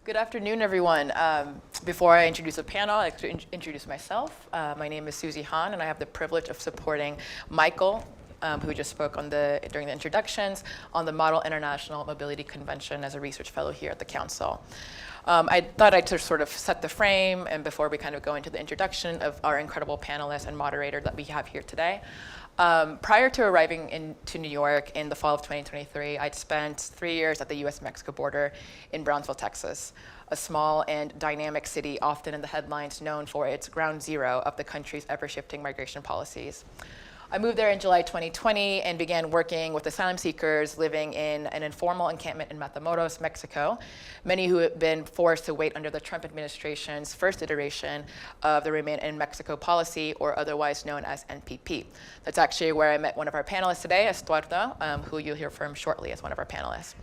Good afternoon, everyone. Before I introduce the panel, I'd like to introduce myself. My name is Susie Han, and I have the privilege of supporting Michael, who just spoke during the introductions, on the Model International Mobility Convention as a research fellow here at the Council. I thought I'd just sort of set the frame, and before we kind of go into the introduction of our incredible panelist and moderator that we have here today. Prior to arriving into New York in the fall of 2023, I'd spent 3 years at the US-Mexico border in Brownsville, Texas, a small and dynamic city often in the headlines known for its ground zero of the country's ever-shifting migration policies. I moved there in July 2020 and began working with asylum seekers living in an informal encampment in Matamoros, Mexico, many who had been forced to wait under the Trump administration's first iteration of the Remain in Mexico policy, or otherwise known as NPP. That's actually where I met one of our panelists today, Estuardo, who you'll hear from shortly as one of our panelists.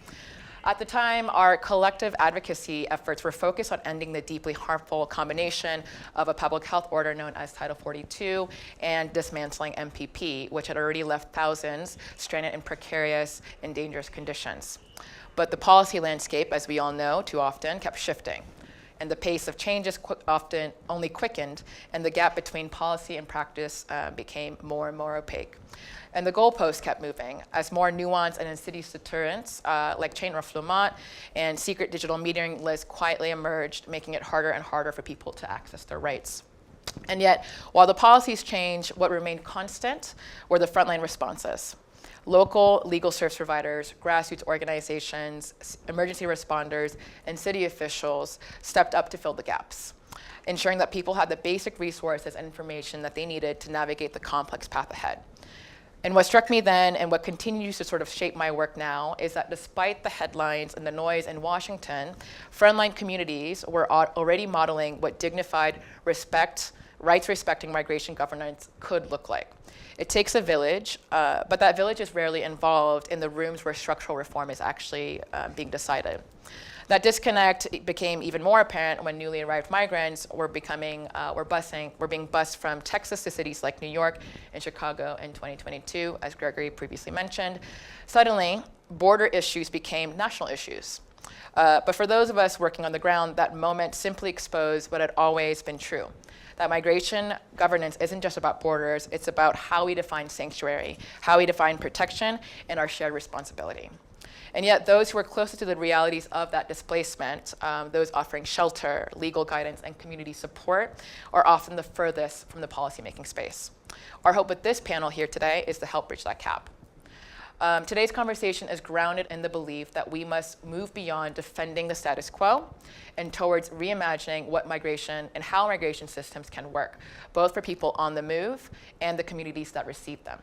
At the time, our collective advocacy efforts were focused on ending the deeply harmful combination of a public health order known as Title 42 and dismantling MPP, which had already left thousands stranded in precarious and dangerous conditions. But the policy landscape, as we all know, too often kept shifting. And the pace of changes often only quickened, and the gap between policy and practice became more and more opaque. And the goalposts kept moving as more nuanced and insidious deterrents like chain refoulement and secret digital metering lists quietly emerged, making it harder and harder for people to access their rights. And yet, while the policies changed, what remained constant were the frontline responses. Local legal service providers, grassroots organizations, emergency responders, and city officials stepped up to fill the gaps, ensuring that people had the basic resources and information that they needed to navigate the complex path ahead. And what struck me then, and what continues to sort of shape my work now, is that despite the headlines and the noise in Washington, frontline communities were already modeling what dignified, rights-respecting migration governance could look like. It takes a village, but that village is rarely involved in the rooms where structural reform is actually being decided. That disconnect became even more apparent when newly arrived migrants were being bused from Texas to cities like New York and Chicago in 2022, as Gregory previously mentioned. Suddenly, border issues became national issues. But for those of us working on the ground, that moment simply exposed what had always been true. That migration governance isn't just about borders, it's about how we define sanctuary, how we define protection, and our shared responsibility. And yet those who are closest to the realities of that displacement, those offering shelter, legal guidance, and community support, are often the furthest from the policymaking space. Our hope with this panel here today is to help bridge that gap. Today's conversation is grounded in the belief that we must move beyond defending the status quo and towards reimagining what migration and how migration systems can work, both for people on the move and the communities that receive them.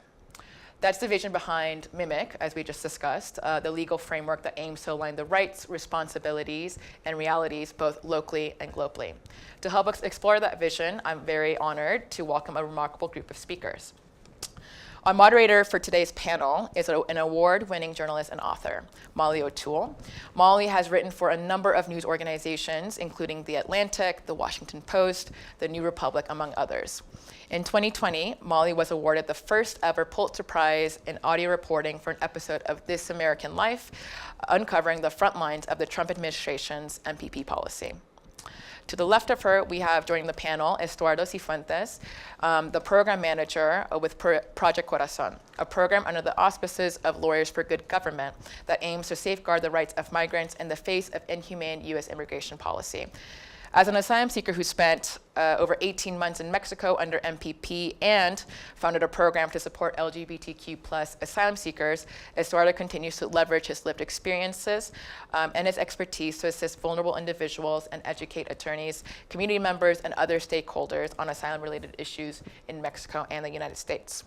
That's the vision behind MIMC, as we just discussed, the legal framework that aims to align the rights, responsibilities, and realities both locally and globally. To help us explore that vision, I'm very honored to welcome a remarkable group of speakers. Our moderator for today's panel is an award-winning journalist and author, Molly O'Toole. Molly has written for a number of news organizations, including The Atlantic, The Washington Post, The New Republic, among others. In 2020, Molly was awarded the first ever Pulitzer Prize in audio reporting for an episode of This American Life, uncovering the front lines of the Trump administration's MPP policy. To the left of her, we have joining the panel Estuardo Cifuentes, the program manager with Project Corazon, a program under the auspices of Lawyers for Good Government that aims to safeguard the rights of migrants in the face of inhumane U.S. immigration policy. As an asylum seeker who spent over 18 months in Mexico under MPP and founded a program to support LGBTQ+ asylum seekers, Estuardo continues to leverage his lived experiences and his expertise to assist vulnerable individuals and educate attorneys, community members, and other stakeholders on asylum-related issues in Mexico and the United States.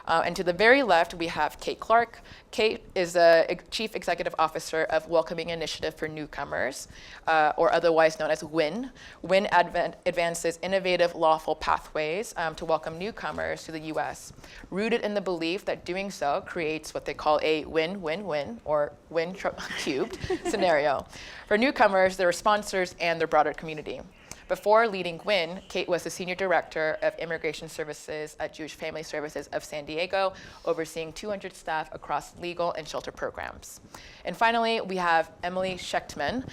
And to the very left, we have Kate Clark. Kate is the Chief Executive Officer of Welcoming Initiative for Newcomers, or otherwise known as WIN. WIN advances innovative lawful pathways to welcome newcomers to the US, rooted in the belief that doing so creates what they call a win-win-win, or win cubed scenario for newcomers, their sponsors, and their broader community. Before leading GWIN, Kate was the Senior Director of Immigration Services at Jewish Family Services of San Diego, overseeing 200 staff across legal and shelter programs. And finally, we have Emily Schechtman,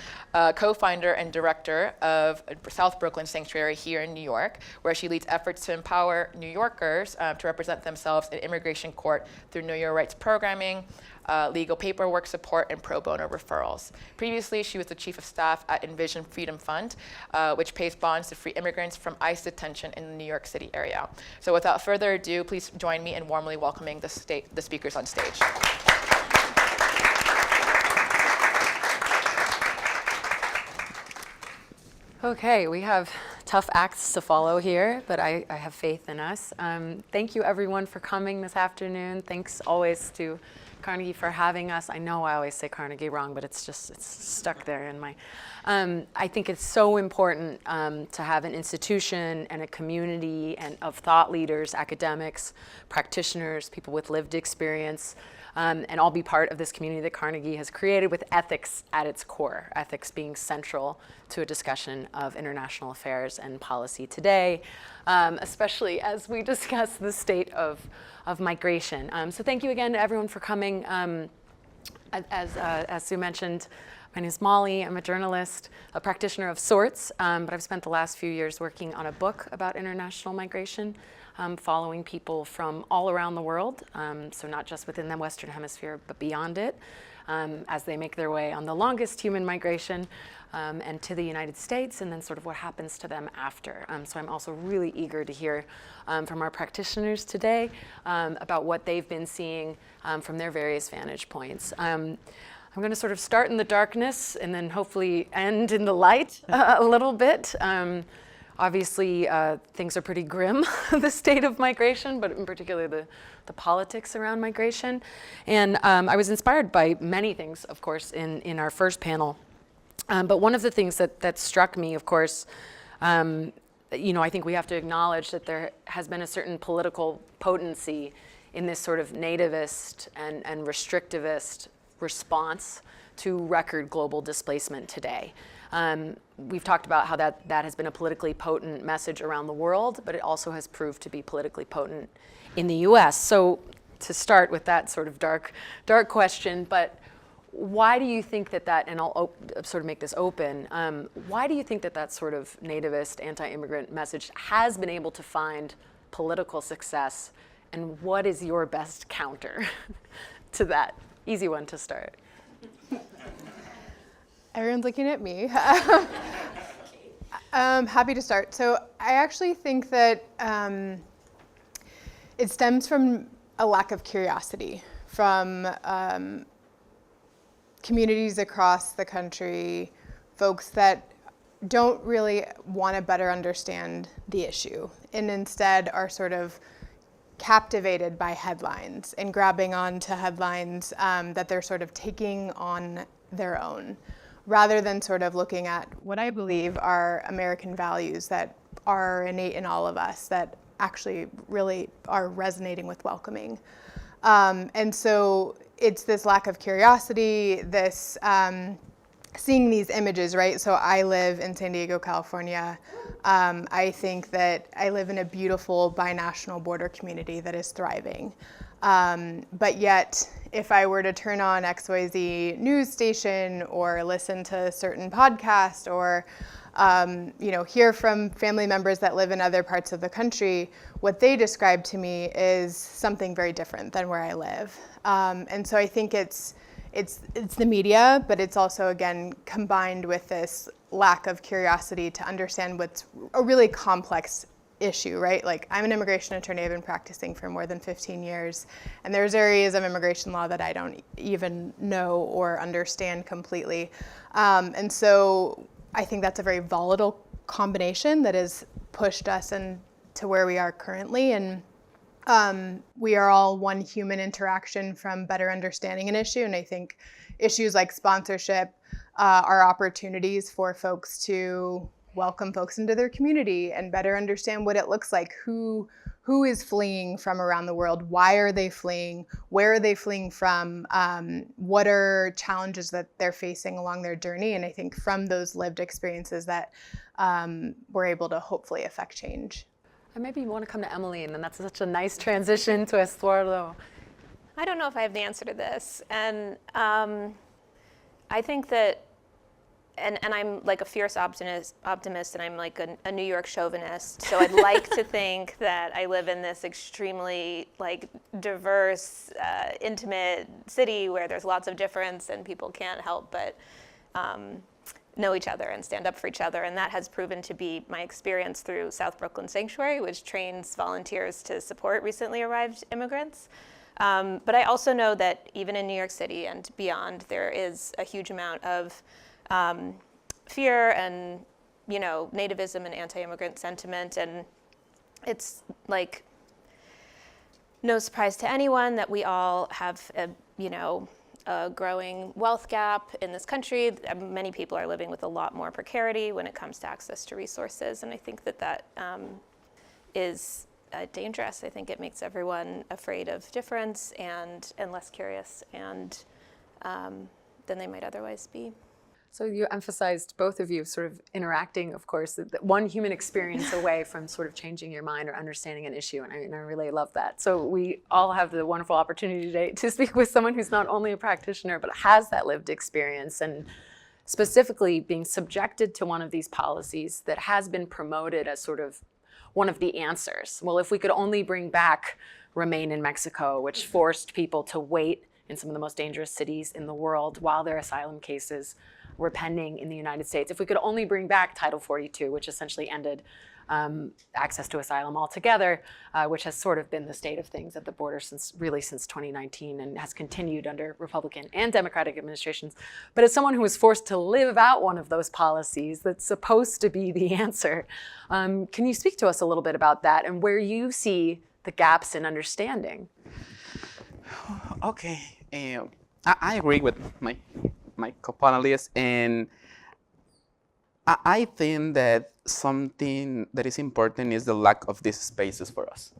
co-founder and director of South Brooklyn Sanctuary here in New York, where she leads efforts to empower New Yorkers to represent themselves in immigration court through Know Your Rights programming, legal paperwork support, and pro bono referrals. Previously, she was the chief of staff at Envision Freedom Fund, which pays bonds to free immigrants from ICE detention in the New York City area. So without further ado, please join me in warmly welcoming the speakers on stage. Okay, we have tough acts to follow here, but I have faith in us. Thank you everyone for coming this afternoon. Thanks always to Carnegie for having us. I know I always say Carnegie wrong, but it's stuck there in my, I think it's so important to have an institution and a community and of thought leaders, academics, practitioners, people with lived experience, and all be part of this community that Carnegie has created with ethics at its core, ethics being central to a discussion of international affairs and policy today, especially as we discuss the state of migration. So thank you again to everyone for coming. As Sue mentioned, my name is Molly. I'm a journalist, a practitioner of sorts, but I've spent the last few years working on a book about international migration, following people from all around the world, so not just within the Western Hemisphere, but beyond it, as they make their way on the longest human migration and to the United States, and then sort of what happens to them after. So I'm also really eager to hear from our practitioners today about what they've been seeing from their various vantage points. I'm going to sort of start in the darkness and then hopefully end in the light a little bit. Obviously, things are pretty grim, the state of migration, but in particular the politics around migration. And I was inspired by many things, of course, in our first panel. But one of the things that struck me, of course, I think we have to acknowledge that there has been a certain political potency in this sort of nativist and restrictivist response to record global displacement today. We've talked about how that has been a politically potent message around the world, but it also has proved to be politically potent in the US. So to start with that sort of dark question, but why do you think that, and I'll sort of make this open, why do you think that sort of nativist, anti-immigrant message has been able to find political success, and what is your best counter to that? Easy one to start. Everyone's looking at me. Happy to start. So I actually think that it stems from a lack of curiosity from communities across the country, folks that don't really want to better understand the issue and instead are sort of captivated by headlines and grabbing onto headlines that they're sort of taking on their own, rather than sort of looking at what I believe are American values that are innate in all of us that actually really are resonating with welcoming. And so it's this lack of curiosity, this seeing these images, right? So I live in San Diego, California. I think that I live in a beautiful binational border community that is thriving. But yet, if I were to turn on XYZ news station or listen to a certain podcast or hear from family members that live in other parts of the country, what they describe to me is something very different than where I live. And so I think it's the media, but it's also, again, combined with this lack of curiosity to understand what's a really complex issue, right? Like, I'm an immigration attorney. I've been practicing for more than 15 years, and there's areas of immigration law that I don't even know or understand completely. And so I think that's a very volatile combination that has pushed us into where we are currently. And we are all one human interaction from better understanding an issue. And I think issues like sponsorship are opportunities for folks to welcome folks into their community and better understand what it looks like, who who is fleeing from around the world? Why are they fleeing? Where are they fleeing from? What are challenges that they're facing along their journey? And I think from those lived experiences that we're able to hopefully affect change. And maybe you want to come to Emily, and then that's such a nice transition to Estuardo. I don't know if I have the answer to this. And I think that, and I'm like a fierce optimist, and I'm like a New York chauvinist. So I'd like to think that I live in this extremely like diverse, intimate city where there's lots of difference and people can't help but know each other and stand up for each other. And that has proven to be my experience through South Brooklyn Sanctuary, which trains volunteers to support recently arrived immigrants. But I also know that even in New York City and beyond, there is a huge amount of fear and, nativism and anti-immigrant sentiment. And it's like no surprise to anyone that we all have a growing wealth gap in this country. Many people are living with a lot more precarity when it comes to access to resources. And I think that is dangerous. I think it makes everyone afraid of difference and less curious than they might otherwise be. So you emphasized, both of you, sort of interacting, of course, that one human experience away from sort of changing your mind or understanding an issue, and I really love that. So we all have the wonderful opportunity today to speak with someone who's not only a practitioner, but has that lived experience, and specifically being subjected to one of these policies that has been promoted as sort of one of the answers. Well, if we could only bring back Remain in Mexico, which forced people to wait in some of the most dangerous cities in the world while their asylum cases were pending in the United States. If we could only bring back Title 42, which essentially ended access to asylum altogether, which has sort of been the state of things at the border since 2019 and has continued under Republican and Democratic administrations. But as someone who was forced to live out one of those policies that's supposed to be the answer, can you speak to us a little bit about that and where you see the gaps in understanding? Okay, I agree with my co-panelists, and I think that something that is important is the lack of these spaces for us.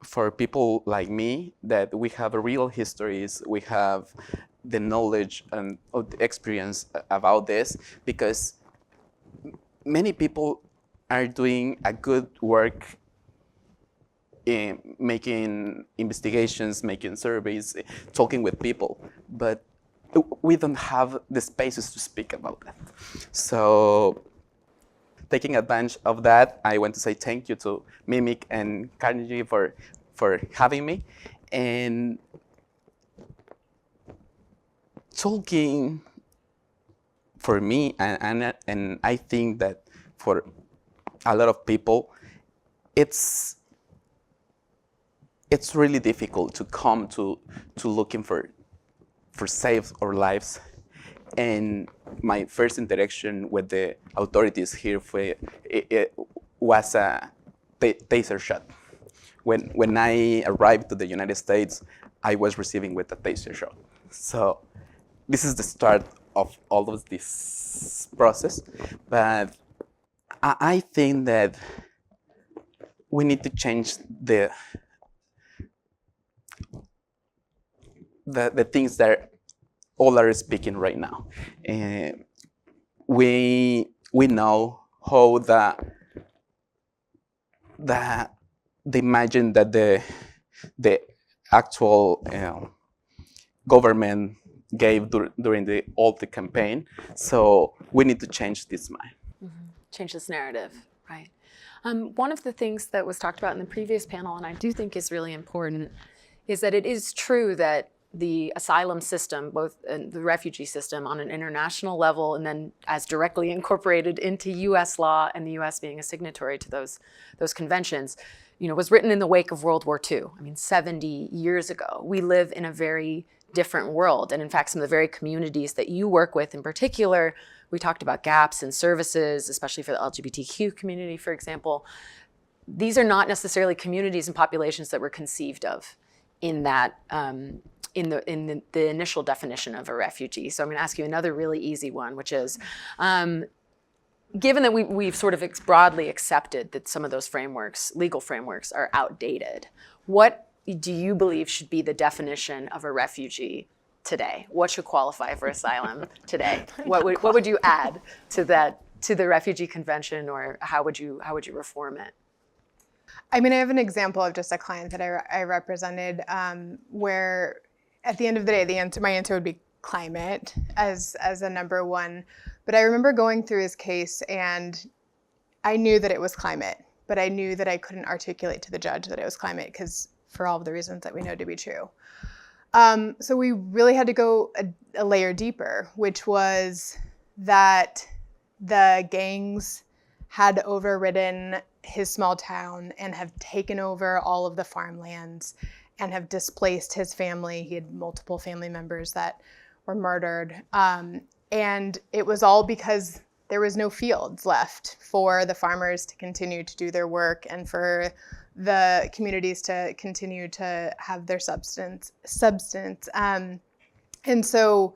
For people like me, that we have real histories, we have the knowledge and the experience about this, because many people are doing a good work in making investigations, making surveys, talking with people, but we don't have the spaces to speak about that. So taking advantage of that, I want to say thank you to MIMC and Carnegie for having me. And talking for me, and I think that for a lot of people, it's really difficult to come to looking for save our lives. And my first interaction with the authorities here it was a taser shot. When I arrived to the United States, I was receiving with a taser shot. So this is the start of all of this process. But I think that we need to change the things that all are speaking right now. We know how they imagine that the actual government gave during all the campaign. So we need to change this mind. Mm-hmm. Change this narrative, right? One of the things that was talked about in the previous panel, and I do think is really important, is that it is true that the asylum system, both the refugee system on an international level and then as directly incorporated into US law, and the US being a signatory to those conventions, was written in the wake of World War II. I mean, 70 years ago. We live in a very different world. And in fact, some of the very communities that you work with in particular, we talked about gaps in services, especially for the LGBTQ community, for example. These are not necessarily communities and populations that were conceived of in that in the initial definition of a refugee. So I'm going to ask you another really easy one, which is, given that we've sort of broadly accepted that some of those frameworks, legal frameworks, are outdated, what do you believe should be the definition of a refugee today? What should qualify for asylum today? What would you add to that, to the Refugee Convention, or how would you reform it? I mean, I have an example of just a client that I represented where at the end of the day, my answer would be climate as a number one. But I remember going through his case and I knew that it was climate, but I knew that I couldn't articulate to the judge that it was climate because for all of the reasons that we know to be true. So we really had to go a layer deeper, which was that the gangs had overridden his small town and have taken over all of the farmlands and have displaced his family. He had multiple family members that were murdered. And it was all because there was no fields left for the farmers to continue to do their work and for the communities to continue to have their substance. And so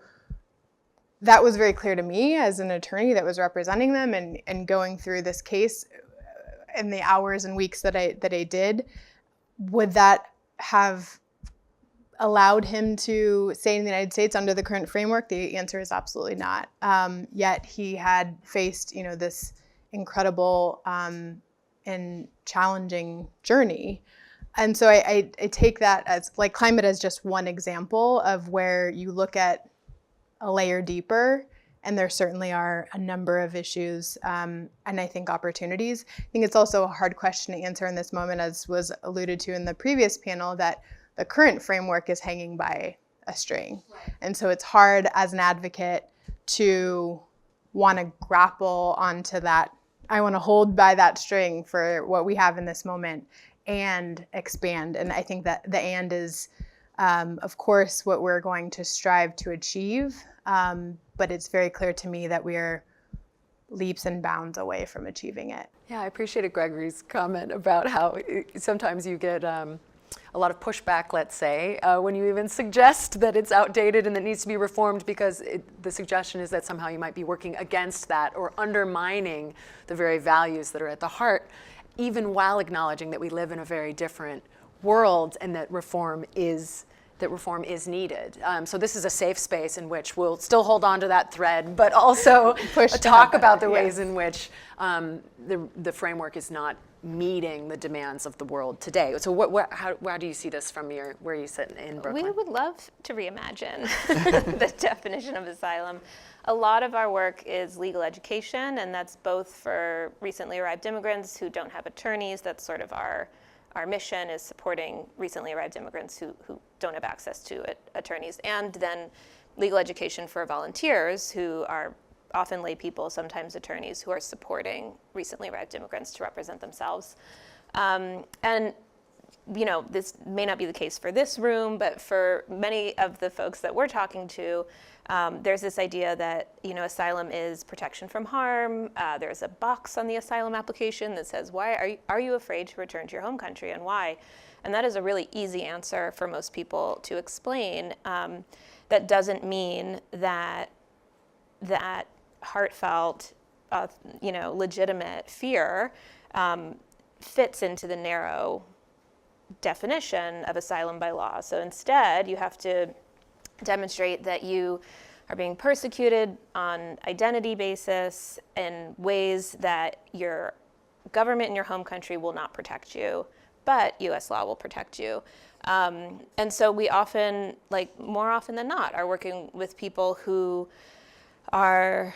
that was very clear to me as an attorney that was representing them and going through this case in the hours and weeks that I did. Would that have allowed him to stay in the United States under the current framework? The answer is absolutely not. Yet he had faced, this incredible and challenging journey. And so I take that as like climate as just one example of where you look at a layer deeper, and there certainly are a number of issues and I think opportunities. I think it's also a hard question to answer in this moment, as was alluded to in the previous panel, that the current framework is hanging by a string. Right. And so it's hard as an advocate to want to grapple onto that. I want to hold by that string for what we have in this moment and expand. And I think that the and is, of course, what we're going to strive to achieve. But it's very clear to me that we are leaps and bounds away from achieving it. Yeah, I appreciated Gregory's comment about how sometimes you get a lot of pushback, let's say, when you even suggest that it's outdated and that it needs to be reformed, because the suggestion is that somehow you might be working against that or undermining the very values that are at the heart, even while acknowledging that we live in a very different world and that reform is needed. So this is a safe space in which we'll still hold on to that thread, but also talk about the ways in which the framework is not meeting the demands of the world today. So how do you see this from where you sit in Brooklyn? We would love to reimagine the definition of asylum. A lot of our work is legal education, and that's both for recently arrived immigrants who don't have attorneys. That's sort of our mission, is supporting recently arrived immigrants who don't have access to attorneys, and then legal education for volunteers who are often lay people, sometimes attorneys, who are supporting recently arrived immigrants to represent themselves. And this may not be the case for this room, but for many of the folks that we're talking to, there's this idea that asylum is protection from harm. There's a box on the asylum application that says, why are you afraid to return to your home country, and why? And that is a really easy answer for most people to explain. That doesn't mean that heartfelt, legitimate fear fits into the narrow definition of asylum by law. So instead, you have to demonstrate that you are being persecuted on identity basis in ways that your government in your home country will not protect you, but U.S. law will protect you. And so we often, more often than not, are working with people who are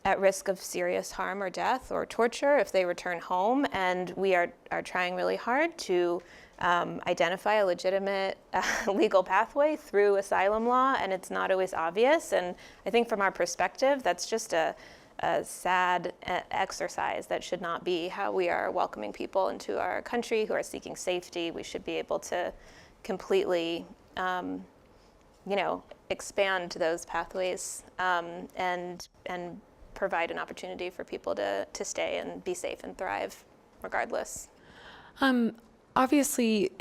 at risk of serious harm or death or torture if they return home, and we are trying really hard to identify a legitimate legal pathway through asylum law, and it's not always obvious. And I think from our perspective, that's just a sad exercise. That should not be how we are welcoming people into our country who are seeking safety. We should be able to completely expand those pathways and provide an opportunity for people to stay and be safe and thrive regardless. Obviously,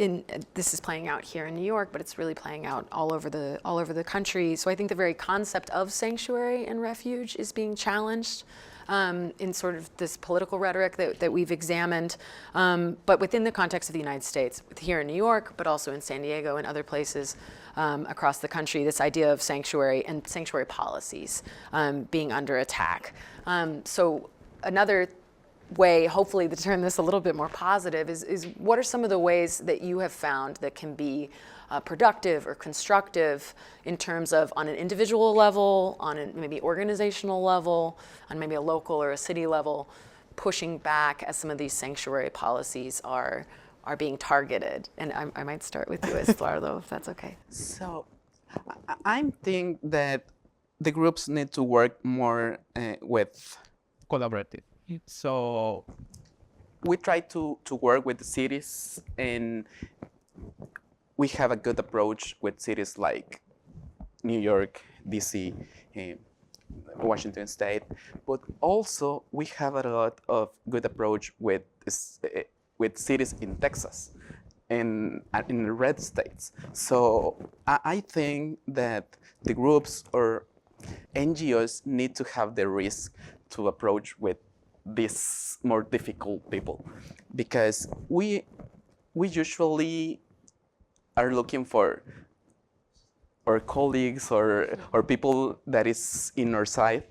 this is playing out here in New York, but it's really playing out all over the country. So I think the very concept of sanctuary and refuge is being challenged. in sort of this political rhetoric that we've examined, but within the context of the United States, here in New York, but also in San Diego and other places across the country, this idea of sanctuary and sanctuary policies being under attack. So another way, hopefully, to turn this a little bit more positive is what are some of the ways that you have found that can be productive or constructive in terms of on an individual level, on a maybe organizational level, on maybe a local or a city level, pushing back as some of these sanctuary policies are being targeted? And I might start with you, Eduardo, if that's okay. So I think that the groups need to work more with collaborative. So we try to work with the cities, and we have a good approach with cities like New York, DC, Washington State, but also we have a lot of good approach with cities in Texas and in the red states. So I think that the groups or NGOs need to have the risk to approach with these more difficult people, because we usually are looking for our colleagues or people that is in our side,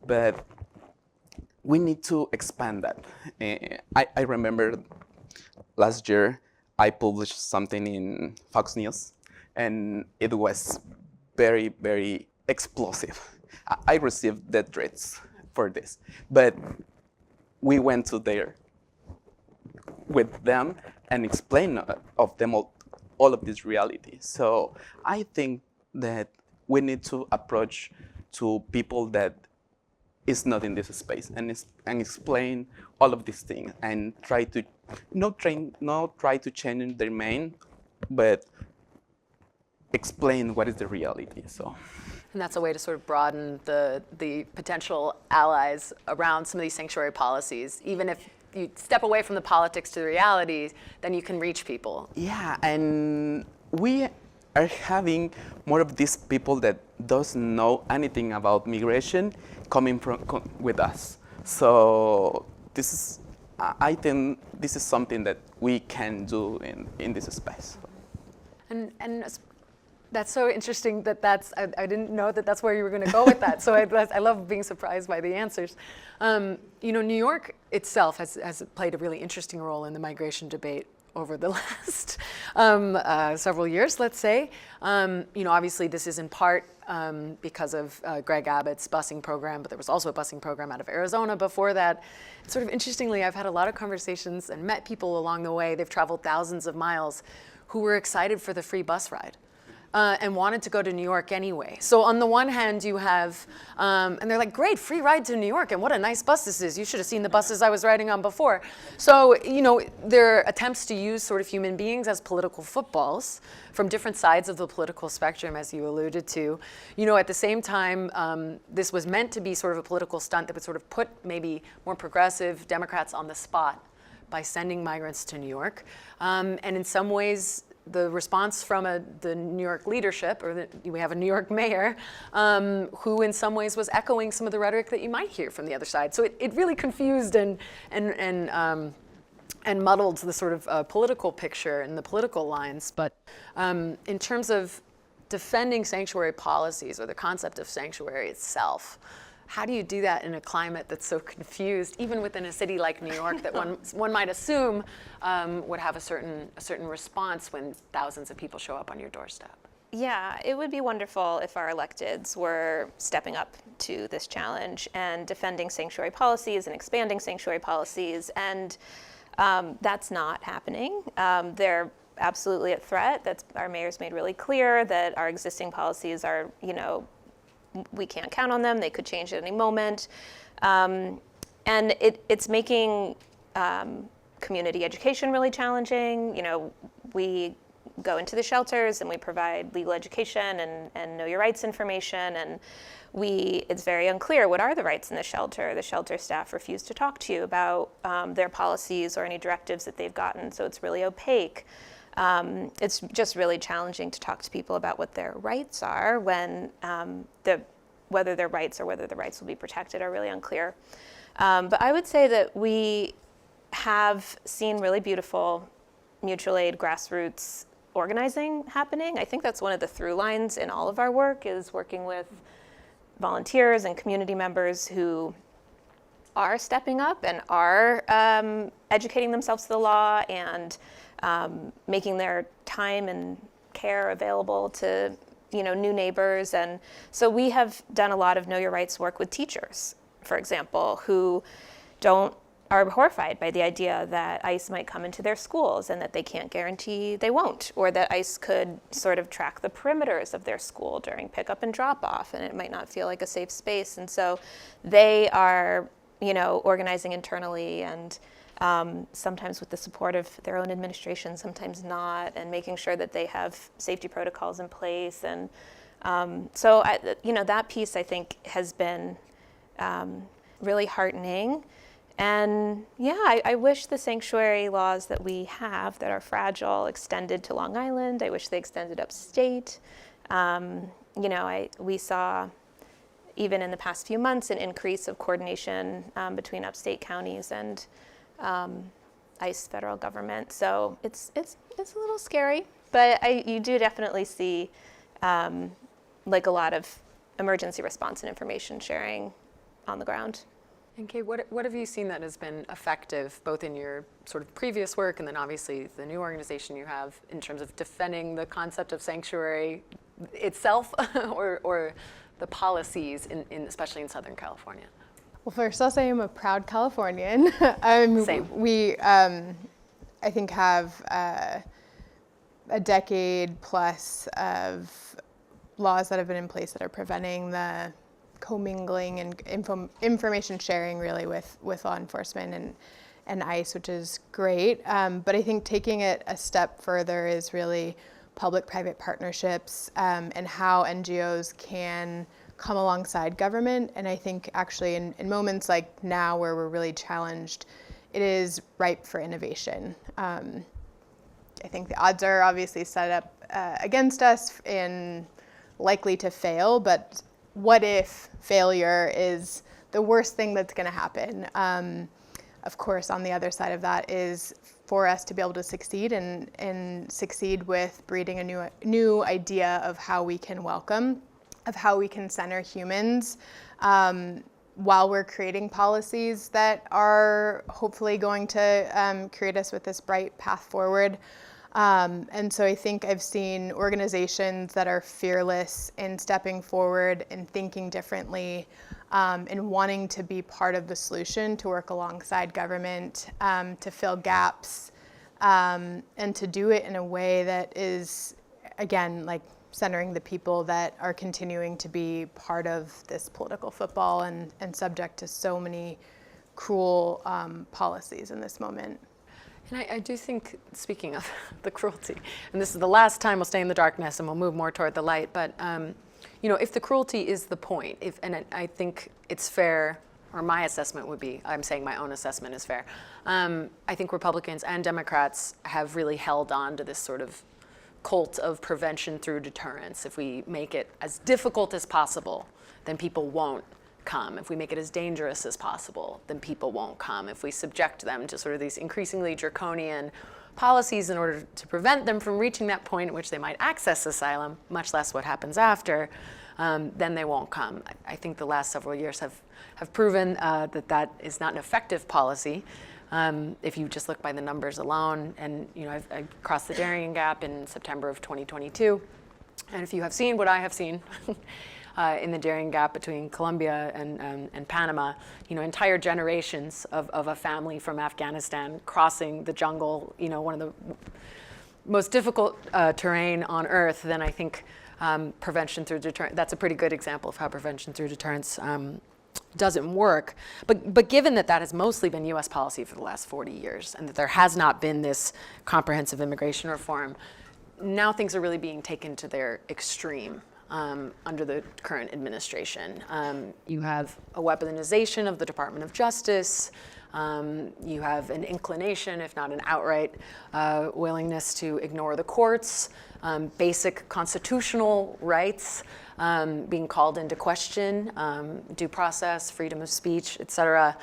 but we need to expand that. I remember last year I published something in Fox News, and it was very, very explosive. I received death threats for this, but we went to there with them and explained of them all of this reality. So I think that we need to approach to people that is not in this space and explain all of these things and try to not try to change their mind, but explain what is the reality. So. And that's a way to sort of broaden the potential allies around some of these sanctuary policies. Even if you step away from the politics to the reality, then you can reach people. Yeah, and we are having more of these people that doesn't know anything about migration coming with us. So this is, I think this is something that we can do in this space. And that's so interesting I didn't know that's where you were going to go with that. So I love being surprised by the answers. New York itself has played a really interesting role in the migration debate over the last several years, let's say. Obviously this is in part because of Greg Abbott's busing program, but there was also a busing program out of Arizona before that. Sort of interestingly, I've had a lot of conversations and met people along the way. They've traveled thousands of miles who were excited for the free bus ride. And wanted to go to New York anyway. So on the one hand, you have, and they're like, great, free ride to New York, and what a nice bus this is. You should have seen the buses I was riding on before. So, there are attempts to use sort of human beings as political footballs from different sides of the political spectrum, as you alluded to. At the same time, this was meant to be sort of a political stunt that would sort of put maybe more progressive Democrats on the spot by sending migrants to New York. And in some ways, the response from the New York leadership, we have a New York mayor, who in some ways was echoing some of the rhetoric that you might hear from the other side. So it really confused and muddled the sort of political picture and the political lines. But in terms of defending sanctuary policies or the concept of sanctuary itself, how do you do that in a climate that's so confused, even within a city like New York, that one might assume would have a certain response when thousands of people show up on your doorstep? Yeah, it would be wonderful if our electeds were stepping up to this challenge and defending sanctuary policies and expanding sanctuary policies, and that's not happening. They're absolutely at threat. Our mayor's made really clear that our existing policies are, we can't count on them. They could change at any moment. And it's making community education really challenging. We go into the shelters and we provide legal education and know your rights information. And it's very unclear what are the rights in the shelter. The shelter staff refuse to talk to you about their policies or any directives that they've gotten. So it's really opaque. It's just really challenging to talk to people about what their rights are when whether their rights or whether the rights will be protected are really unclear. But I would say that we have seen really beautiful mutual aid grassroots organizing happening. I think that's one of the through lines in all of our work, is working with volunteers and community members who are stepping up and are educating themselves to the law and making their time and care available to new neighbors. And so we have done a lot of Know Your Rights work with teachers, for example, who are horrified by the idea that ICE might come into their schools and that they can't guarantee they won't, or that ICE could sort of track the perimeters of their school during pickup and drop off, and it might not feel like a safe space. And so they are, organizing internally, and sometimes with the support of their own administration, sometimes not, and making sure that they have safety protocols in place. And so that piece, I think, has been really heartening. And I wish the sanctuary laws that we have that are fragile extended to Long Island. I wish they extended upstate. We saw, even in the past few months, an increase of coordination between upstate counties and ICE federal government. So it's a little scary, but you do definitely see like a lot of emergency response and information sharing on the ground. And Kay, what have you seen that has been effective, both in your sort of previous work and then obviously the new organization you have, in terms of defending the concept of sanctuary itself or the policies, especially in Southern California? Well, first I'll say I'm a proud Californian. Same. We, I think, have a decade plus of laws that have been in place that are preventing the commingling and information sharing, really, with law enforcement and ICE, which is great. But I think taking it a step further is really public-private partnerships and how NGOs can come alongside government. And I think actually in moments like now, where we're really challenged, it is ripe for innovation. I think the odds are obviously set up against us and likely to fail, but what if failure is the worst thing that's going to happen? Of course, on the other side of that is for us to be able to succeed and succeed with breeding a new idea of how we can welcome, of how we can center humans while we're creating policies that are hopefully going to create us with this bright path forward. And so I think I've seen organizations that are fearless in stepping forward and thinking differently and wanting to be part of the solution, to work alongside government, to fill gaps, and to do it in a way that is, again, like centering the people that are continuing to be part of this political football and subject to so many cruel policies in this moment. And I do think, speaking of the cruelty, and this is the last time we'll stay in the darkness and we'll move more toward the light, but if the cruelty is the point, I think it's fair, or my assessment would be, I'm saying my own assessment is fair, I think Republicans and Democrats have really held on to this sort of cult of prevention through deterrence. If we make it as difficult as possible, then people won't come. If we make it as dangerous as possible, then people won't come. If we subject them to sort of these increasingly draconian policies in order to prevent them from reaching that point at which they might access asylum, much less what happens after, then they won't come. I think the last several years have proven that is not an effective policy. If you just look by the numbers alone, and I crossed the Darien Gap in September of 2022, and if you have seen what I have seen in the Darien Gap between Colombia and Panama, entire generations of a family from Afghanistan crossing the jungle, one of the most difficult terrain on earth, then I think prevention through deterrence, that's a pretty good example of how prevention through deterrence doesn't work. But given that has mostly been US policy for the last 40 years, and that there has not been this comprehensive immigration reform, now things are really being taken to their extreme. Under the current administration. You have a weaponization of the Department of Justice. You have an inclination, if not an outright willingness to ignore the courts, basic constitutional rights being called into question, due process, freedom of speech, et cetera.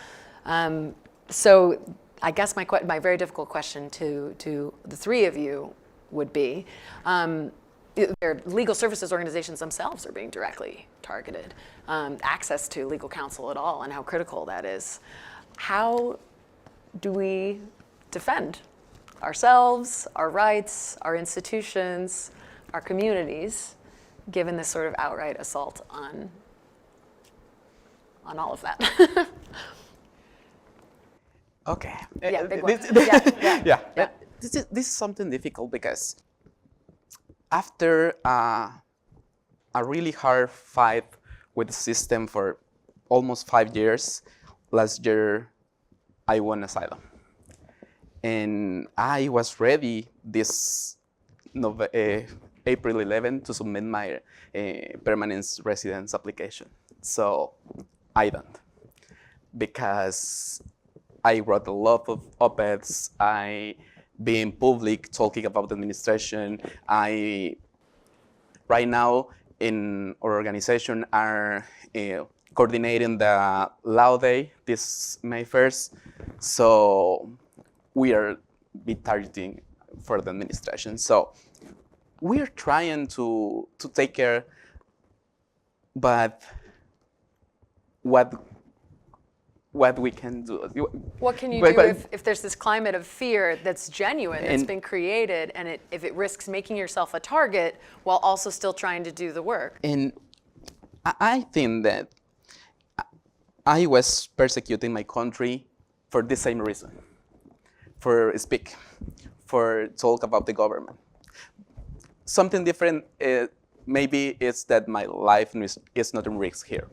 So I guess my very difficult question to the three of you would be, their legal services organizations themselves are being directly targeted, access to legal counsel at all, and how critical that is. How do we defend ourselves, our rights, our institutions, our communities, given this sort of outright assault on all of that? Okay. Yeah, big one. Yeah. This is something difficult because after a really hard fight with the system for almost 5 years, last year I won asylum. And I was ready this April 11 to submit my permanent residence application. So I don't, because I wrote a lot of op-eds. I been public talking about the administration. Right now in our organization are coordinating the Law Day this May 1st. So we are be targeting for the administration. So we are trying to take care, but what we can do. What can you do if there's this climate of fear that's genuine, that's been created, and if it risks making yourself a target while also still trying to do the work? And I think that I was persecuting my country for the same reason, for speak, for talk about the government. Something different maybe is that my life is not in risk here,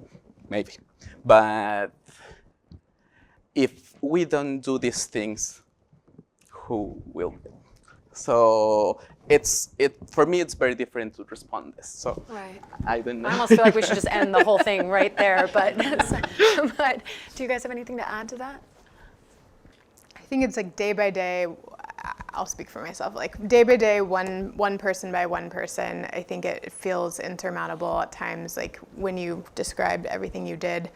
maybe. But if we don't do these things, who will? So for me, it's very different to respond this. So Right. I don't know. I almost feel like we should just end the whole thing right there. But do you guys have anything to add to that? I think it's like day by day. I'll speak for myself. Like day by day, one person by one person. I think it feels insurmountable at times. Like when you described everything you did,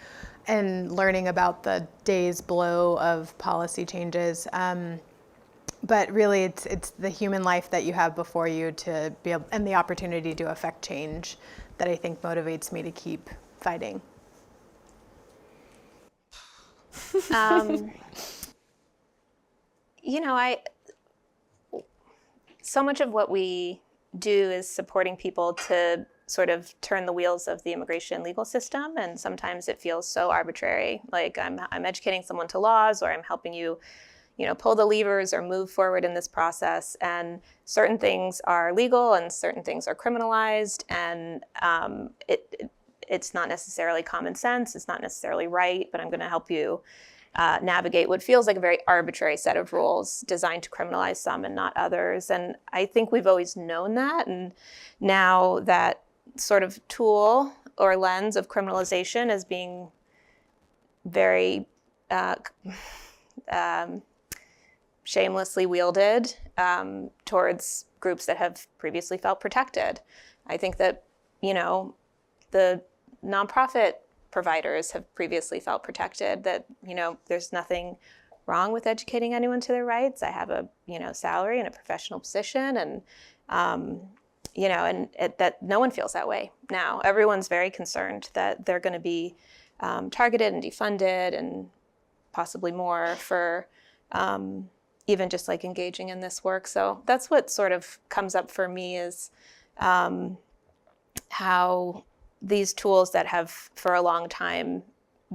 and learning about the days below of policy changes. But really, it's the human life that you have before you to be able, and the opportunity to affect change that I think motivates me to keep fighting. So much of what we do is supporting people to sort of turn the wheels of the immigration legal system, and sometimes it feels so arbitrary. Like I'm educating someone to laws, or I'm helping you, pull the levers or move forward in this process. And certain things are legal and certain things are criminalized, and it's not necessarily common sense. It's not necessarily right, but I'm going to help you navigate what feels like a very arbitrary set of rules designed to criminalize some and not others. And I think we've always known that, and now that sort of tool or lens of criminalization is being very shamelessly wielded towards groups that have previously felt protected. I think that, the nonprofit providers have previously felt protected, that, there's nothing wrong with educating anyone to their rights. I have a, salary and a professional position, and that no one feels that way now. Everyone's very concerned that they're going to be targeted and defunded and possibly more for even just like engaging in this work. So that's what sort of comes up for me is how these tools that have for a long time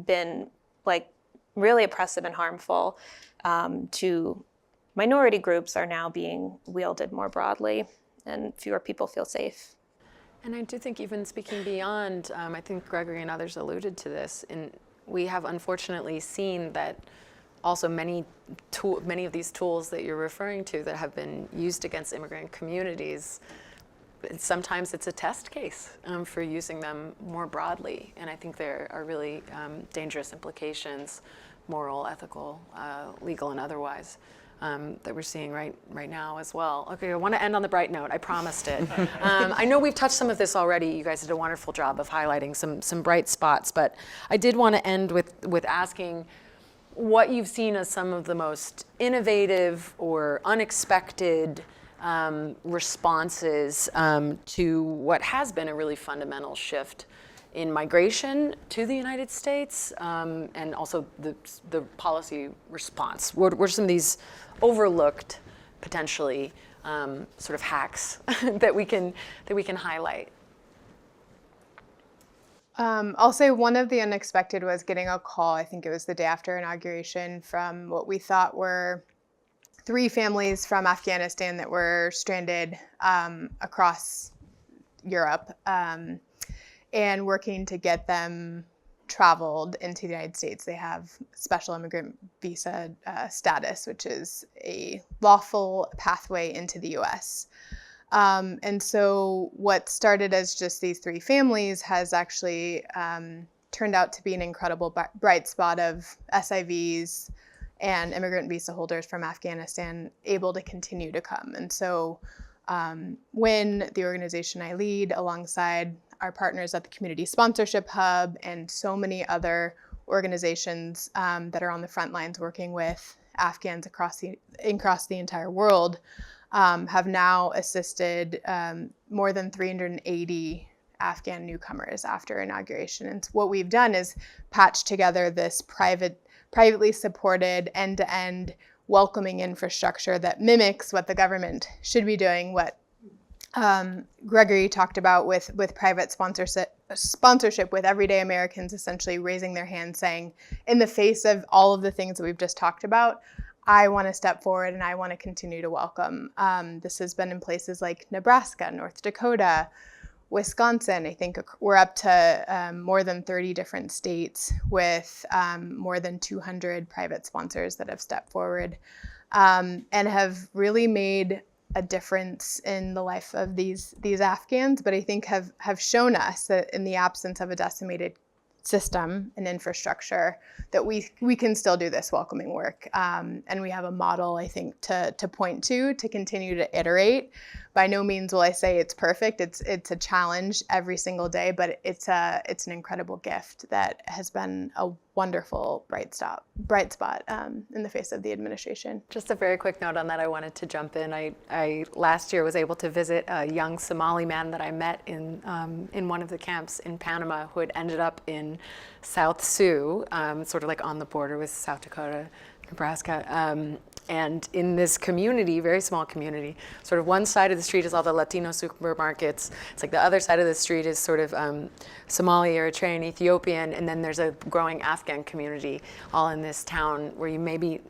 been like really oppressive and harmful to minority groups are now being wielded more broadly, and fewer people feel safe. And I do think, even speaking beyond, I think Gregory and others alluded to this, and we have unfortunately seen that also many of these tools that you're referring to that have been used against immigrant communities, sometimes it's a test case for using them more broadly. And I think there are really dangerous implications, moral, ethical, legal, and otherwise, that we're seeing right now as well. Okay, I want to end on the bright note. I promised it. I know we've touched some of this already. You guys did a wonderful job of highlighting some bright spots, but I did want to end with asking, what you've seen as some of the most innovative or unexpected responses to what has been a really fundamental shift in migration to the United States, and also the policy response. What are some of these overlooked, potentially, sort of hacks that we can highlight? I'll say one of the unexpected was getting a call, I think it was the day after inauguration, from what we thought were 3 families from Afghanistan that were stranded across Europe, and working to get them traveled into the United States. They have special immigrant visa status, which is a lawful pathway into the US. And so what started as just these 3 families has actually turned out to be an incredible bright spot of SIVs and immigrant visa holders from Afghanistan able to continue to come. And so when the organization I lead, alongside our partners at the Community Sponsorship Hub and so many other organizations that are on the front lines working with Afghans across the entire world, have now assisted more than 380 Afghan newcomers after inauguration. And what we've done is patch together this privately supported end-to-end welcoming infrastructure that mimics what the government should be doing, what Gregory talked about with private sponsorship with everyday Americans essentially raising their hands saying, in the face of all of the things that we've just talked about, I want to step forward and I want to continue to welcome. This has been in places like Nebraska, North Dakota, Wisconsin. I think we're up to more than 30 different states with more than 200 private sponsors that have stepped forward and have really made a difference in the life of these Afghans, but I think have shown us that in the absence of a decimated system and infrastructure that we can still do this welcoming work. And we have a model, I think, to point to continue to iterate. By no means will I say it's perfect. It's a challenge every single day, but it's an incredible gift that has been a wonderful bright spot in the face of the administration. Just a very quick note on that. I wanted to jump in. I last year was able to visit a young Somali man that I met in one of the camps in Panama who had ended up in South Sioux, sort of like on the border with South Dakota, Nebraska. And in this community, very small community, sort of one side of the street is all the Latino supermarkets. It's like the other side of the street is sort of Somali, Eritrean, Ethiopian, and then there's a growing Afghan community all in this town where you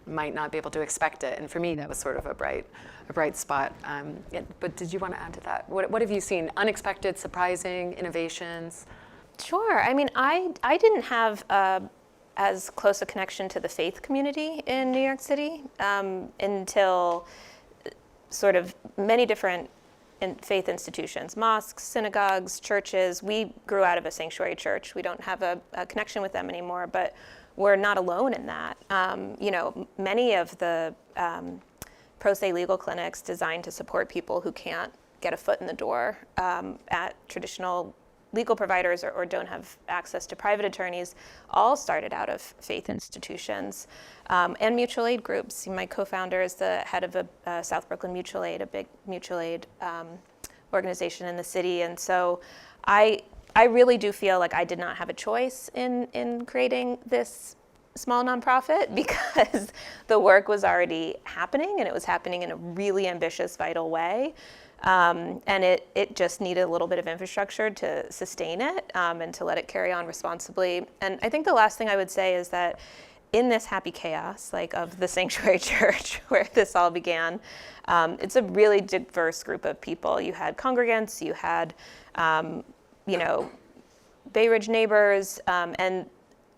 might not be able to expect it. And for me, that was sort of a bright spot. But did you want to add to that? What have you seen? Unexpected, surprising innovations? Sure. I mean, I didn't have as close a connection to the faith community in New York City until sort of many different faith institutions, mosques, synagogues, churches. We grew out of a sanctuary church. We don't have a connection with them anymore, but we're not alone in that. Many of the pro se legal clinics designed to support people who can't get a foot in the door at traditional legal providers or don't have access to private attorneys all started out of faith institutions and mutual aid groups. My co-founder is the head of a South Brooklyn Mutual Aid, a big mutual aid organization in the city. And so I really do feel like I did not have a choice in creating this small nonprofit because the work was already happening and it was happening in a really ambitious, vital way. And it just needed a little bit of infrastructure to sustain it and to let it carry on responsibly. And I think the last thing I would say is that in this happy chaos, like of the sanctuary church where this all began, it's a really diverse group of people. You had congregants, you had, Bay Ridge neighbors, and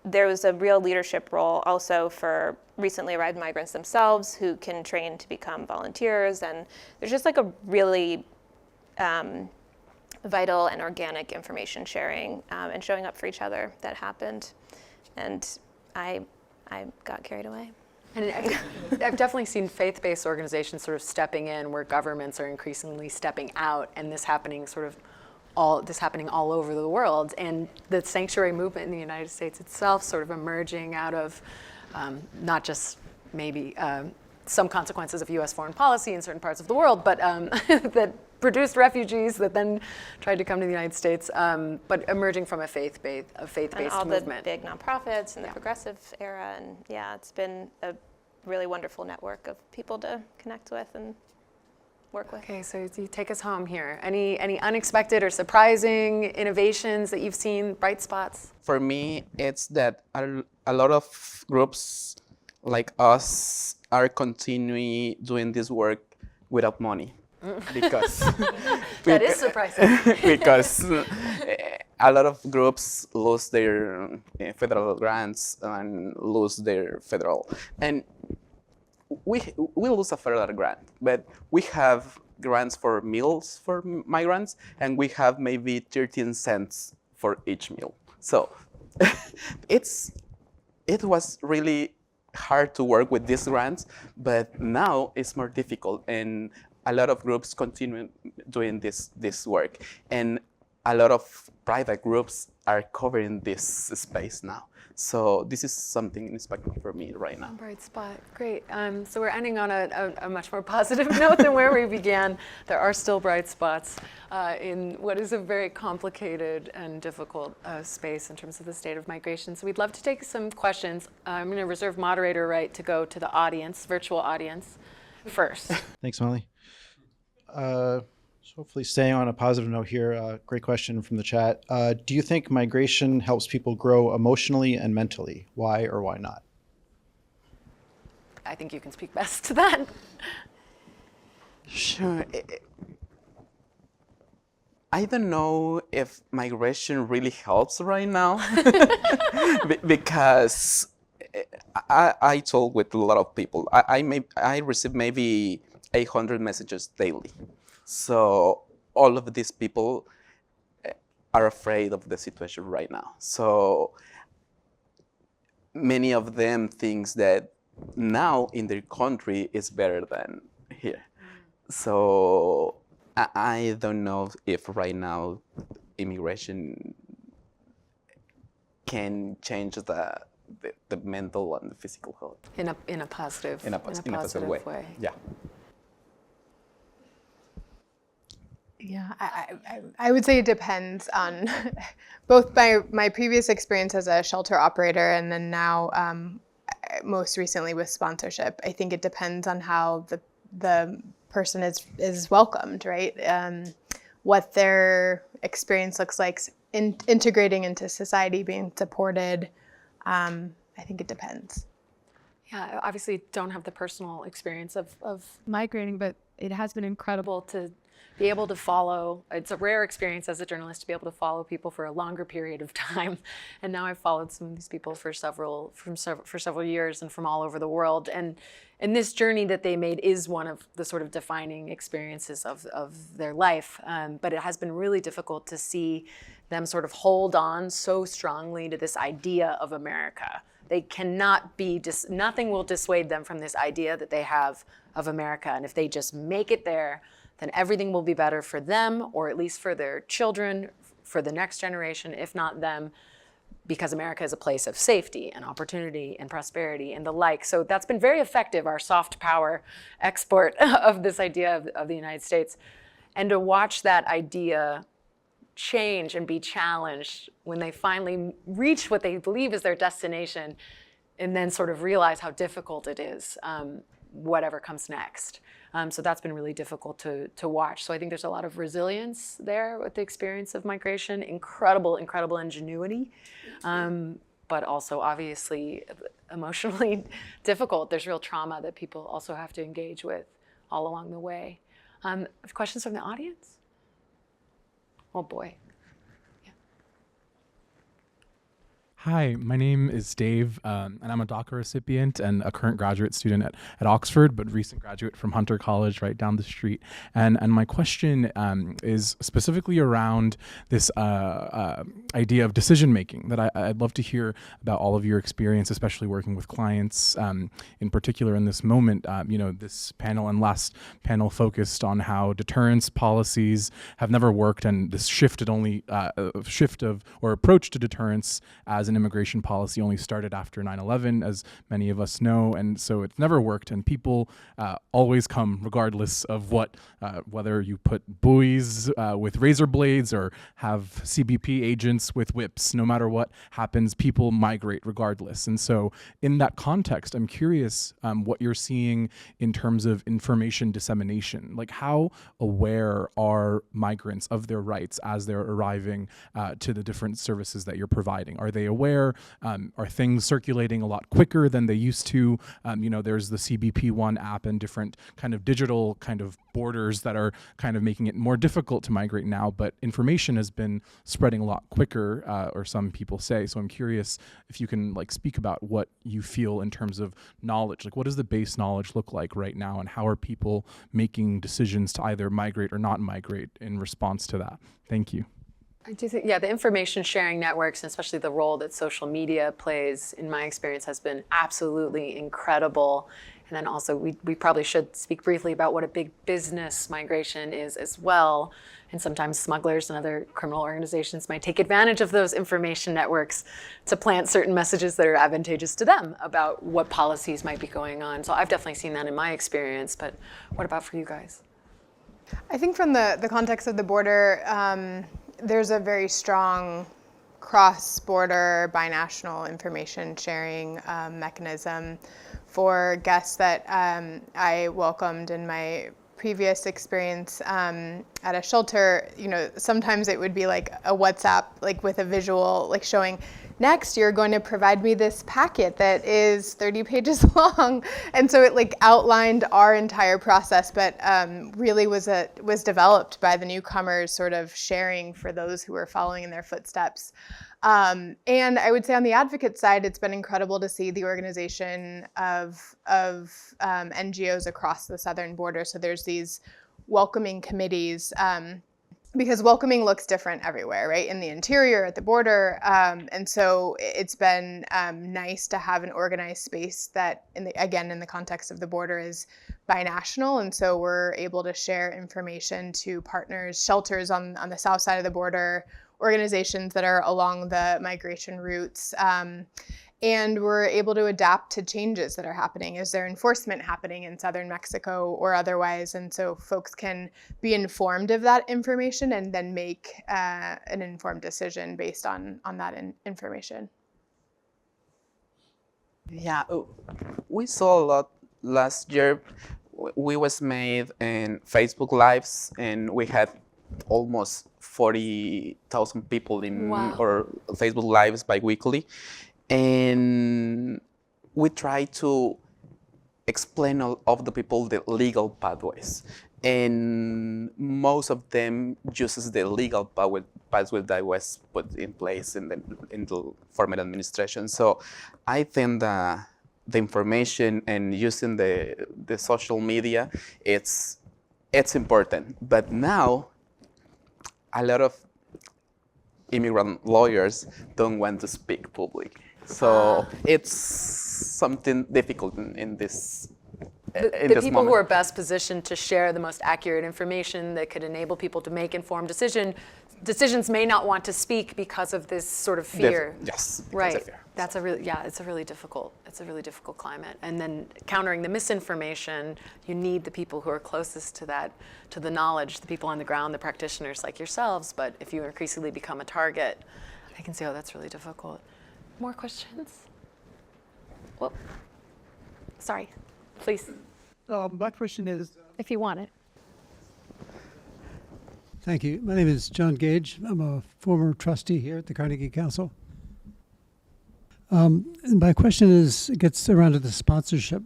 there was a real leadership role also for recently arrived migrants themselves who can train to become volunteers. And there's just like a really vital and organic information sharing and showing up for each other that happened. And I got carried away. And I've definitely seen faith-based organizations sort of stepping in where governments are increasingly stepping out, and this happening all over the world. And the sanctuary movement in the United States itself sort of emerging out of not just maybe some consequences of U.S. foreign policy in certain parts of the world, but that produced refugees that then tried to come to the United States, but emerging from a faith-based And all movement. the big nonprofits and the progressive era, and it's been a really wonderful network of people to connect with and work with. Okay, so you take us home here. Any unexpected or surprising innovations that you've seen, bright spots? For me, it's that a lot of groups like us are continuing doing this work without money. Because That is surprising. because a lot of groups lose their federal grants and lose their federal, and we lose a federal grant, but we have grants for meals for migrants, and we have maybe 13 cents for each meal. So it was really hard to work with these grants, but now it's more difficult, and a lot of groups continue doing this work, and a lot of private groups are covering this space now. So this is something inspiring for me right now. Bright spot, great. So we're ending on a much more positive note than where we began. There are still bright spots in what is a very complicated and difficult space in terms of the state of migration. So we'd love to take some questions. I'm going to reserve moderator right to go to the audience, virtual audience, first. Thanks, Molly. So hopefully staying on a positive note here, great question from the chat. Do you think migration helps people grow emotionally and mentally? Why or why not? I think you can speak best to that. Sure. I don't know if migration really helps right now because I talk with a lot of people. I receive maybe 800 messages daily. So all of these people are afraid of the situation right now. So many of them think that now in their country is better than here. So I don't know if right now immigration can change the mental and the physical health In a positive way. Yeah. Yeah, I would say it depends on both my previous experience as a shelter operator and then now most recently with sponsorship. I think it depends on how the person is welcomed, right? What their experience looks like integrating into society, being supported. I think it depends. Yeah, I obviously don't have the personal experience of migrating, but it has been incredible to be able to follow. It's a rare experience as a journalist to be able to follow people for a longer period of time. And now I've followed some of these people for several years and from all over the world. And this journey that they made is one of the sort of defining experiences of their life. But it has been really difficult to see them sort of hold on so strongly to this idea of America. They cannot be, nothing will dissuade them from this idea that they have of America. And if they just make it there, then everything will be better for them, or at least for their children, for the next generation, if not them, because America is a place of safety and opportunity and prosperity and the like. So that's been very effective, our soft power export of this idea of the United States. And to watch that idea change and be challenged when they finally reach what they believe is their destination, and then sort of realize how difficult it is, whatever comes next. So that's been really difficult to watch. So I think there's a lot of resilience there with the experience of migration, incredible ingenuity, but also obviously emotionally difficult. There's real trauma that people also have to engage with all along the way. Questions from the audience? Oh boy. Hi, my name is Dave, and I'm a DACA recipient and a current graduate student at Oxford, but recent graduate from Hunter College right down the street. And my question is specifically around this idea of decision making that I'd love to hear about all of your experience, especially working with clients, in particular in this moment. This panel and last panel focused on how deterrence policies have never worked, and this approach to deterrence as an in immigration policy only started after 9/11, as many of us know, and so it's never worked. And people always come, regardless of what, whether you put buoys with razor blades or have CBP agents with whips. No matter what happens, people migrate regardless. And so, in that context, I'm curious what you're seeing in terms of information dissemination. Like, how aware are migrants of their rights as they're arriving to the different services that you're providing? Are they aware? Are things circulating a lot quicker than they used to? There's the CBP One app and different kind of digital kind of borders that are kind of making it more difficult to migrate now, but information has been spreading a lot quicker, or some people say. So I'm curious if you can speak about what you feel in terms of knowledge. Like, what does the base knowledge look like right now, and how are people making decisions to either migrate or not migrate in response to that? Thank you. I do think, the information sharing networks, and especially the role that social media plays, in my experience, has been absolutely incredible. And then also, we probably should speak briefly about what a big business migration is as well. And sometimes smugglers and other criminal organizations might take advantage of those information networks to plant certain messages that are advantageous to them about what policies might be going on. So I've definitely seen that in my experience, but what about for you guys? I think from the context of the border, there's a very strong cross-border binational information sharing mechanism for guests that I welcomed in my previous experience at a shelter. Sometimes it would be like a WhatsApp, with a visual, showing, next you're going to provide me this packet that is 30 pages long. And so it outlined our entire process, but really was developed by the newcomers, sort of sharing for those who were following in their footsteps. And I would say on the advocate side, it's been incredible to see the organization of NGOs across the southern border. So there's these welcoming committees, because welcoming looks different everywhere, right? In the interior, at the border. And so it's been nice to have an organized space that, in the context of the border, is binational. And so we're able to share information to partners, shelters on the south side of the border, organizations that are along the migration routes. And we're able to adapt to changes that are happening. Is there enforcement happening in southern Mexico or otherwise? And so folks can be informed of that information and then make an informed decision based on that information. Yeah, we saw a lot last year. We was made in Facebook Lives, and we had almost 40,000 people in our Facebook Lives bi-weekly. And we try to explain all of the people the legal pathways. And most of them uses the legal pathway that was put in place in the former administration. So I think the information and using the social media, it's important. But now, a lot of immigrant lawyers don't want to speak public. So it's something difficult in this The people who are best positioned to share the most accurate information that could enable people to make informed decisions may not want to speak because of this sort of fear. Yes. Right. That's it's a really difficult climate. And then countering the misinformation, you need the people who are closest to that, to the knowledge, the people on the ground, the practitioners like yourselves. But if you increasingly become a target, I can see how that's really difficult. More questions? Well, sorry, please. My question is, If you want it. thank you. My name is John Gage. I'm a former trustee here at the Carnegie Council. And my question gets around to the sponsorship,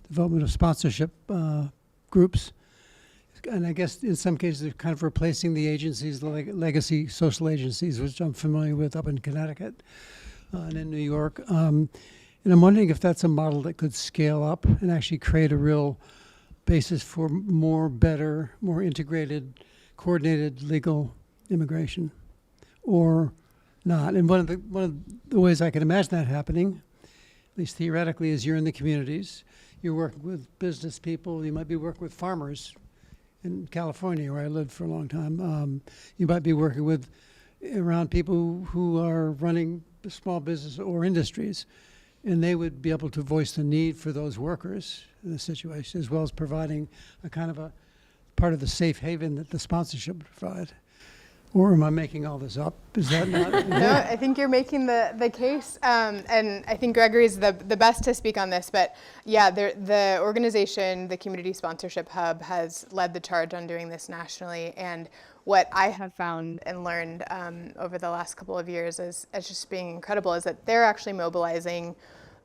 development of sponsorship groups. And I guess in some cases they're kind of replacing the agencies, the legacy social agencies, which I'm familiar with up in Connecticut and in New York. And I'm wondering if that's a model that could scale up and actually create a real basis for better, more integrated, coordinated legal immigration, or not. And one of the ways I can imagine that happening, at least theoretically, is you're in the communities, you're working with business people, you might be working with farmers in California, where I lived for a long time. You might be working around people who are running small business or industries, and they would be able to voice the need for those workers in the situation, as well as providing a kind of a part of the safe haven that the sponsorship would provide. Or am I making all this up? Is that not? No, I think you're making the case, and I think Gregory's the best to speak on this. But yeah, the organization, the Community Sponsorship Hub, has led the charge on doing this nationally. And what I have found and learned over the last couple of years as just being incredible is that they're actually mobilizing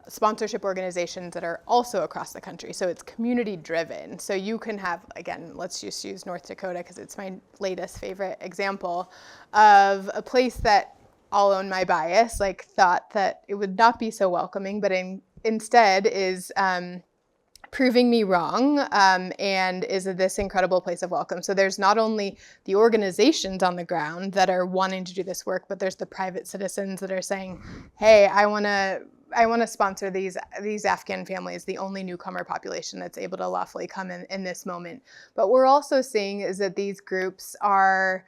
sponsorship organizations that are also across the country. So it's community driven. So you can have, again, let's just use North Dakota because it's my latest favorite example of a place that, I'll own my bias, like thought that it would not be so welcoming, but instead is proving me wrong, and is this incredible place of welcome. So there's not only the organizations on the ground that are wanting to do this work, but there's the private citizens that are saying, hey, I want to sponsor these Afghan families, the only newcomer population that's able to lawfully come in this moment. But we're also seeing is that these groups are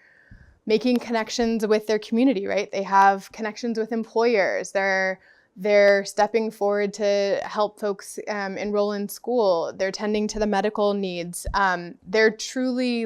making connections with their community, right? They have connections with employers. They're stepping forward to help folks enroll in school. They're tending to the medical needs. They're truly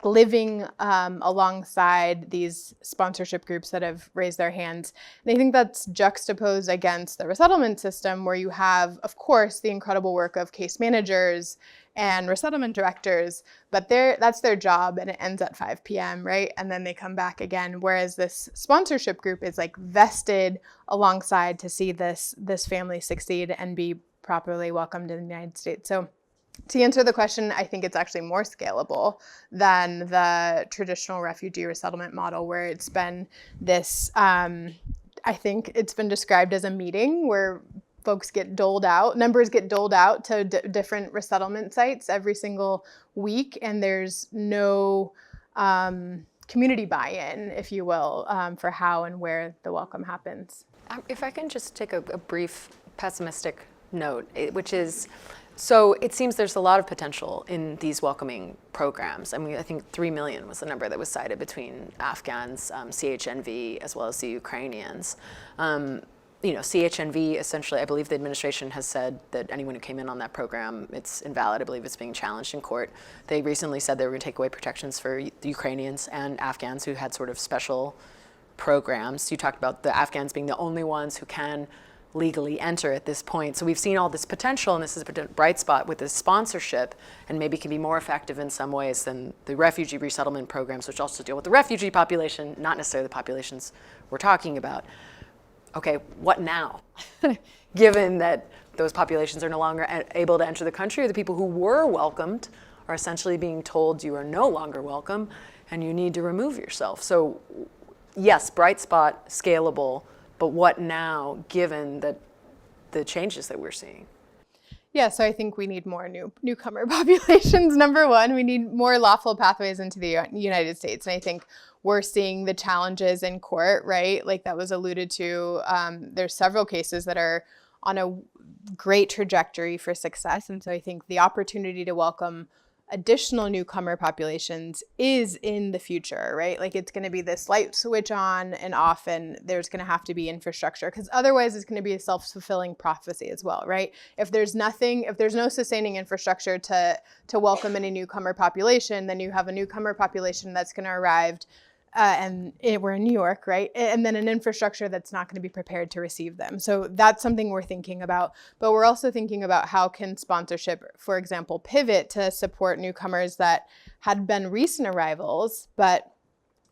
living alongside these sponsorship groups that have raised their hands. And I think that's juxtaposed against the resettlement system, where you have, of course, the incredible work of case managers and resettlement directors, but that's their job and it ends at 5 p.m., right? And then they come back again. Whereas this sponsorship group is like vested alongside to see this family succeed and be properly welcomed in the United States. So to answer the question, I think it's actually more scalable than the traditional refugee resettlement model, where it's been this, I think it's been described as a meeting where folks get doled out, numbers get doled out to different resettlement sites every single week, and there's no community buy-in, if you will, for how and where the welcome happens. If I can just take a brief pessimistic note, which is, so it seems there's a lot of potential in these welcoming programs. I mean, I think 3 million was the number that was cited between Afghans, CHNV, as well as the Ukrainians. CHNV, essentially, I believe the administration has said that anyone who came in on that program, it's invalid. I believe it's being challenged in court. They recently said they were going to take away protections for the Ukrainians and Afghans who had sort of special programs. You talked about the Afghans being the only ones who can legally enter at this point. So we've seen all this potential, and this is a bright spot with this sponsorship, and maybe can be more effective in some ways than the refugee resettlement programs, which also deal with the refugee population, not necessarily the populations we're talking about. Okay, what now? Given that those populations are no longer able to enter the country, or the people who were welcomed are essentially being told you are no longer welcome and you need to remove yourself. So yes, bright spot, scalable, but what now, given that the changes that we're seeing? Yeah, so I think we need more newcomer populations, number one. We need more lawful pathways into the United States. And I think we're seeing the challenges in court, right? Like that was alluded to. There's several cases that are on a great trajectory for success. And so I think the opportunity to welcome additional newcomer populations is in the future, right? Like it's going to be this light switch on and off, and there's going to have to be infrastructure, because otherwise it's going to be a self-fulfilling prophecy as well, right? If there's no sustaining infrastructure to welcome any newcomer population, then you have a newcomer population that's going to arrive, and we're in New York, right? And then an infrastructure that's not going to be prepared to receive them. So that's something we're thinking about. But we're also thinking about how can sponsorship, for example, pivot to support newcomers that had been recent arrivals, but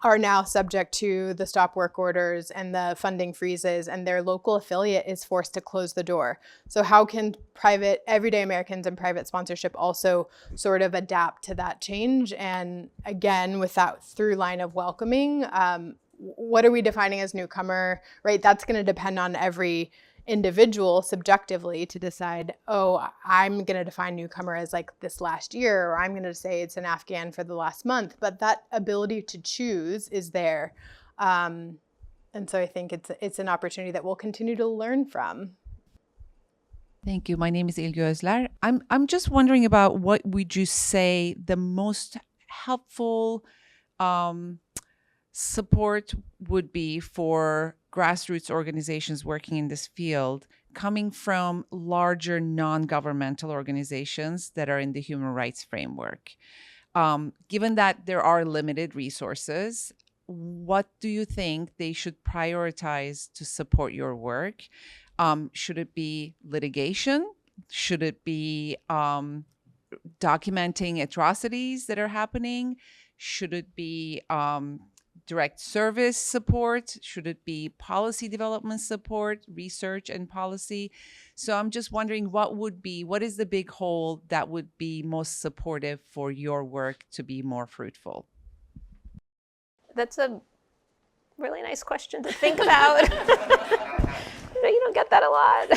are now subject to the stop work orders and the funding freezes, and their local affiliate is forced to close the door. So how can private, everyday Americans and private sponsorship also sort of adapt to that change? And again, with that through line of welcoming, what are we defining as newcomer, right? That's going to depend on every individual subjectively to decide, oh, I'm going to define newcomer as like this last year, or I'm going to say it's an Afghan for the last month. But that ability to choose is there. And so I think it's an opportunity that we'll continue to learn from. Thank you. My name is Ilgö Özler. I'm just wondering about what would you say the most helpful support would be for grassroots organizations working in this field coming from larger non-governmental organizations that are in the human rights framework? Given that there are limited resources, what do you think they should prioritize to support your work? Should it be litigation? Should it be documenting atrocities that are happening? Should it be direct service support? Should it be policy development support, research and policy? So I'm just wondering what is the big hole that would be most supportive for your work to be more fruitful? That's a really nice question to think about. You don't get that a lot.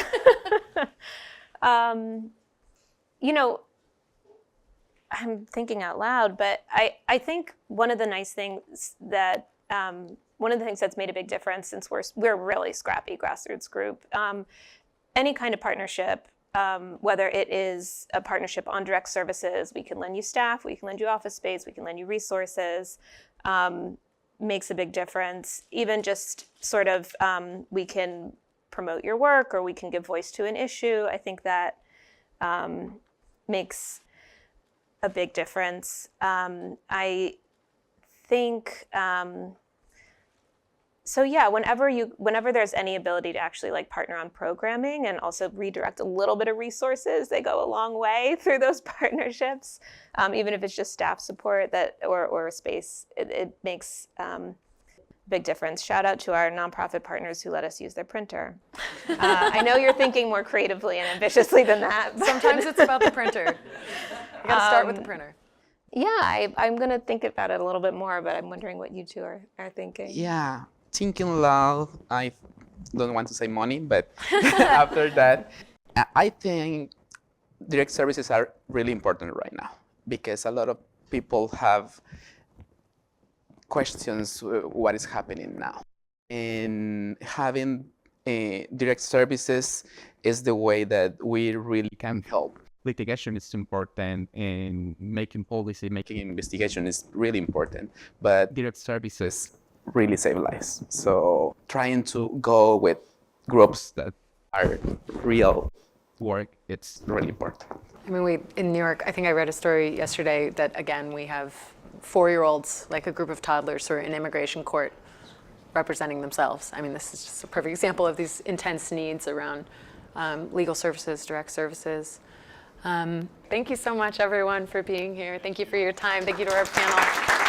I'm thinking out loud, but I think one of the things that's made a big difference, since we're a really scrappy grassroots group, any kind of partnership, whether it is a partnership on direct services, we can lend you staff, we can lend you office space, we can lend you resources, makes a big difference. Even just sort of we can promote your work, or we can give voice to an issue. I think that makes a big difference. I think whenever there's any ability to actually like partner on programming and also redirect a little bit of resources, they go a long way through those partnerships. Even if it's just staff support or a space, it makes big difference. Shout out to our nonprofit partners who let us use their printer. I know you're thinking more creatively and ambitiously than that. Sometimes it's about the printer. You gotta start with the printer. Yeah, I'm gonna think about it a little bit more, but I'm wondering what you two are thinking. Yeah, thinking loud. I don't want to say money, but after that, I think direct services are really important right now because a lot of people have questions what is happening now. And having direct services is the way that we really can help. Litigation is important, and making policy, making investigation is really important, but direct services really save lives. So trying to go with groups that are real work, it's really important. I mean, in New York, I think I read a story yesterday that, again, we have 4-year-olds, like a group of toddlers who are in immigration court representing themselves. I mean, this is just a perfect example of these intense needs around legal services, direct services. Thank you so much, everyone, for being here. Thank you for your time. Thank you to our panel.